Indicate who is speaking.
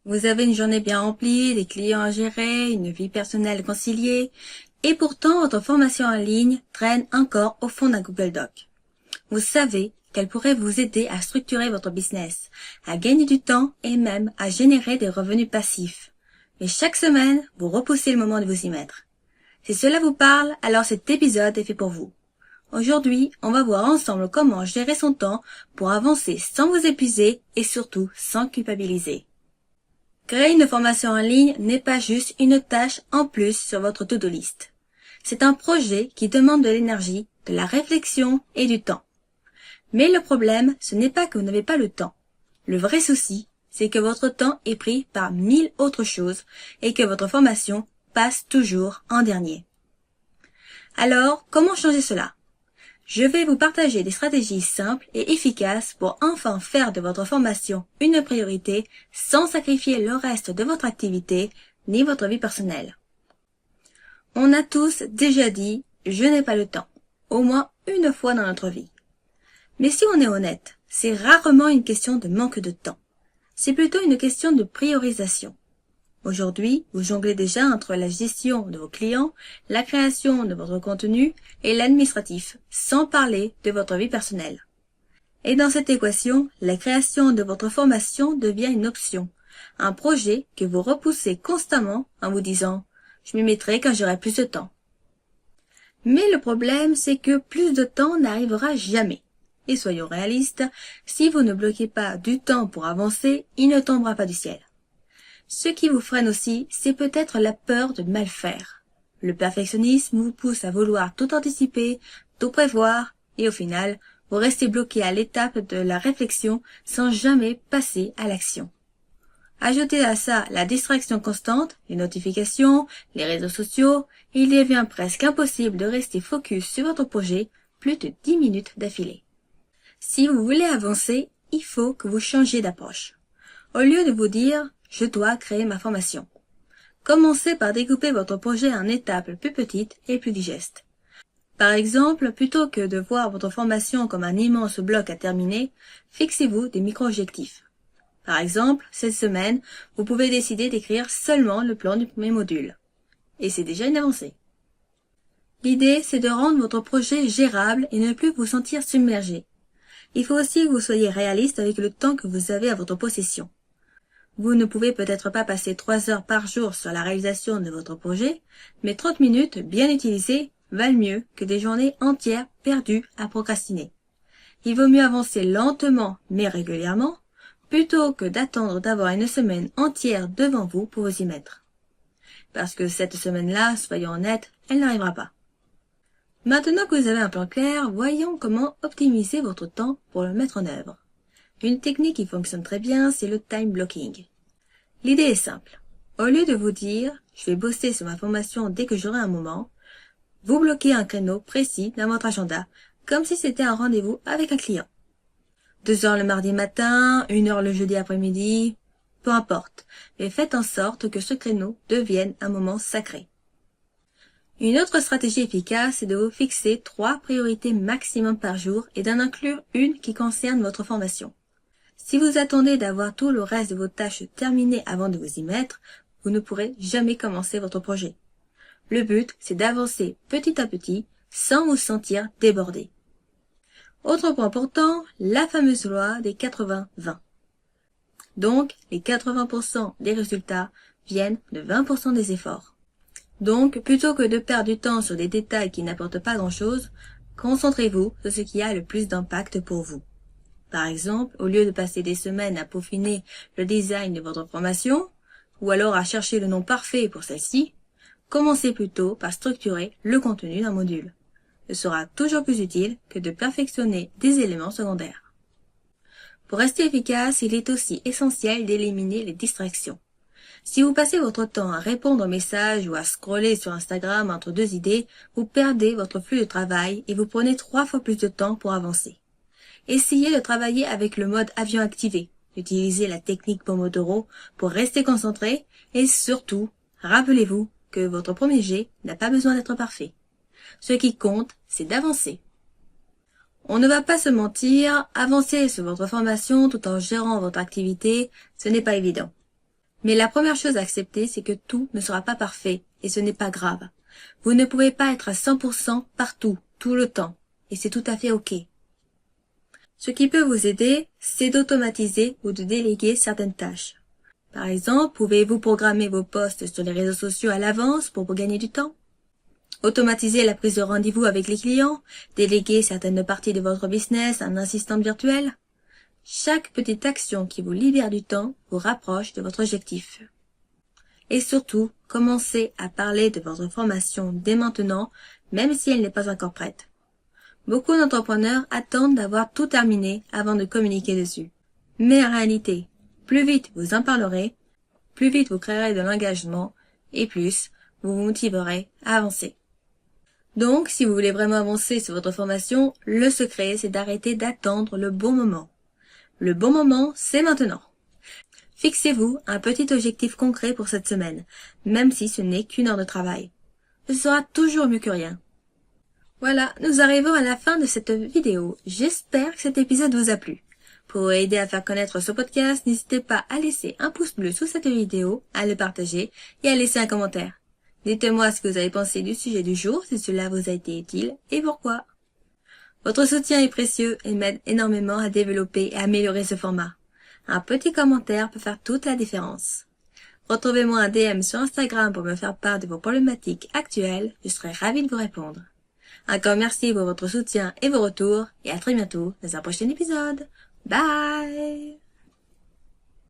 Speaker 1: Vous avez une journée bien remplie, des clients à gérer, une vie personnelle conciliée, et pourtant votre formation en ligne traîne encore au fond d'un Google Doc. Vous savez qu'elle pourrait vous aider à structurer votre business, à gagner du temps et même à générer des revenus passifs. Mais chaque semaine, vous repoussez le moment de vous y mettre. Si cela vous parle, alors cet épisode est fait pour vous. Aujourd'hui, on va voir ensemble comment gérer son temps pour avancer sans vous épuiser et surtout sans culpabiliser. Créer une formation en ligne n'est pas juste une tâche en plus sur votre to-do list. C'est un projet qui demande de l'énergie, de la réflexion et du temps. Mais le problème, ce n'est pas que vous n'avez pas le temps. Le vrai souci, c'est que votre temps est pris par 1000 autres choses et que votre formation passe toujours en dernier. Alors, comment changer cela? Je vais vous partager des stratégies simples et efficaces pour enfin faire de votre formation une priorité sans sacrifier le reste de votre activité ni votre vie personnelle. On a tous déjà dit « je n'ai pas le temps », au moins une fois dans notre vie. Mais si on est honnête, c'est rarement une question de manque de temps. C'est plutôt une question de priorisation. Aujourd'hui, vous jonglez déjà entre la gestion de vos clients, la création de votre contenu et l'administratif, sans parler de votre vie personnelle. Et dans cette équation, la création de votre formation devient une option, un projet que vous repoussez constamment en vous disant « je m'y mettrai quand j'aurai plus de temps ». Mais le problème, c'est que plus de temps n'arrivera jamais. Et soyons réalistes, si vous ne bloquez pas du temps pour avancer, il ne tombera pas du ciel. Ce qui vous freine aussi, c'est peut-être la peur de mal faire. Le perfectionnisme vous pousse à vouloir tout anticiper, tout prévoir, et au final, vous restez bloqué à l'étape de la réflexion sans jamais passer à l'action. Ajoutez à ça la distraction constante, les notifications, les réseaux sociaux, et il devient presque impossible de rester focus sur votre projet plus de 10 minutes d'affilée. Si vous voulez avancer, il faut que vous changiez d'approche. Au lieu de vous dire « je dois créer ma formation », commencez par découper votre projet en étapes plus petites et plus digestes. Par exemple, plutôt que de voir votre formation comme un immense bloc à terminer, fixez-vous des micro-objectifs. Par exemple, cette semaine, vous pouvez décider d'écrire seulement le plan du premier module. Et c'est déjà une avancée. L'idée, c'est de rendre votre projet gérable et ne plus vous sentir submergé. Il faut aussi que vous soyez réaliste avec le temps que vous avez à votre possession. Vous ne pouvez peut-être pas passer 3 heures par jour sur la réalisation de votre projet, mais 30 minutes bien utilisées valent mieux que des journées entières perdues à procrastiner. Il vaut mieux avancer lentement mais régulièrement, plutôt que d'attendre d'avoir une semaine entière devant vous pour vous y mettre. Parce que cette semaine-là, soyons honnêtes, elle n'arrivera pas. Maintenant que vous avez un plan clair, voyons comment optimiser votre temps pour le mettre en œuvre. Une technique qui fonctionne très bien, c'est le time blocking. L'idée est simple. Au lieu de vous dire « je vais bosser sur ma formation dès que j'aurai un moment », vous bloquez un créneau précis dans votre agenda, comme si c'était un rendez-vous avec un client. 2 heures le mardi matin, 1 heure le jeudi après-midi, peu importe, mais faites en sorte que ce créneau devienne un moment sacré. Une autre stratégie efficace est de vous fixer 3 priorités maximum par jour et d'en inclure une qui concerne votre formation. Si vous attendez d'avoir tout le reste de vos tâches terminées avant de vous y mettre, vous ne pourrez jamais commencer votre projet. Le but, c'est d'avancer petit à petit sans vous sentir débordé. Autre point important, la fameuse loi des 80-20. Donc, les 80% des résultats viennent de 20% des efforts. Donc, plutôt que de perdre du temps sur des détails qui n'apportent pas grand-chose, concentrez-vous sur ce qui a le plus d'impact pour vous. Par exemple, au lieu de passer des semaines à peaufiner le design de votre formation, ou alors à chercher le nom parfait pour celle-ci, commencez plutôt par structurer le contenu d'un module. Ce sera toujours plus utile que de perfectionner des éléments secondaires. Pour rester efficace, il est aussi essentiel d'éliminer les distractions. Si vous passez votre temps à répondre aux messages ou à scroller sur Instagram entre 2 idées, vous perdez votre flux de travail et vous prenez 3 fois plus de temps pour avancer. Essayez de travailler avec le mode avion activé, utilisez la technique Pomodoro pour rester concentré et surtout, rappelez-vous que votre premier jet n'a pas besoin d'être parfait. Ce qui compte, c'est d'avancer. On ne va pas se mentir, avancer sur votre formation tout en gérant votre activité, ce n'est pas évident. Mais la première chose à accepter, c'est que tout ne sera pas parfait, et ce n'est pas grave. Vous ne pouvez pas être à 100% partout, tout le temps, et c'est tout à fait ok. Ce qui peut vous aider, c'est d'automatiser ou de déléguer certaines tâches. Par exemple, pouvez-vous programmer vos posts sur les réseaux sociaux à l'avance pour vous gagner du temps? Automatiser la prise de rendez-vous avec les clients, déléguer certaines parties de votre business à un assistant virtuel. Chaque petite action qui vous libère du temps vous rapproche de votre objectif. Et surtout, commencez à parler de votre formation dès maintenant, même si elle n'est pas encore prête. Beaucoup d'entrepreneurs attendent d'avoir tout terminé avant de communiquer dessus. Mais en réalité, plus vite vous en parlerez, plus vite vous créerez de l'engagement et plus vous vous motiverez à avancer. Donc, si vous voulez vraiment avancer sur votre formation, le secret, c'est d'arrêter d'attendre le bon moment. Le bon moment, c'est maintenant. Fixez-vous un petit objectif concret pour cette semaine, même si ce n'est qu'une heure de travail. Ce sera toujours mieux que rien. Voilà, nous arrivons à la fin de cette vidéo. J'espère que cet épisode vous a plu. Pour aider à faire connaître ce podcast, n'hésitez pas à laisser un pouce bleu sous cette vidéo, à le partager et à laisser un commentaire. Dites-moi ce que vous avez pensé du sujet du jour, si cela vous a été utile et pourquoi. Votre soutien est précieux et m'aide énormément à développer et améliorer ce format. Un petit commentaire peut faire toute la différence. Retrouvez-moi un DM sur Instagram pour me faire part de vos problématiques actuelles, je serai ravie de vous répondre. Encore merci pour votre soutien et vos retours, et à très bientôt dans un prochain épisode. Bye!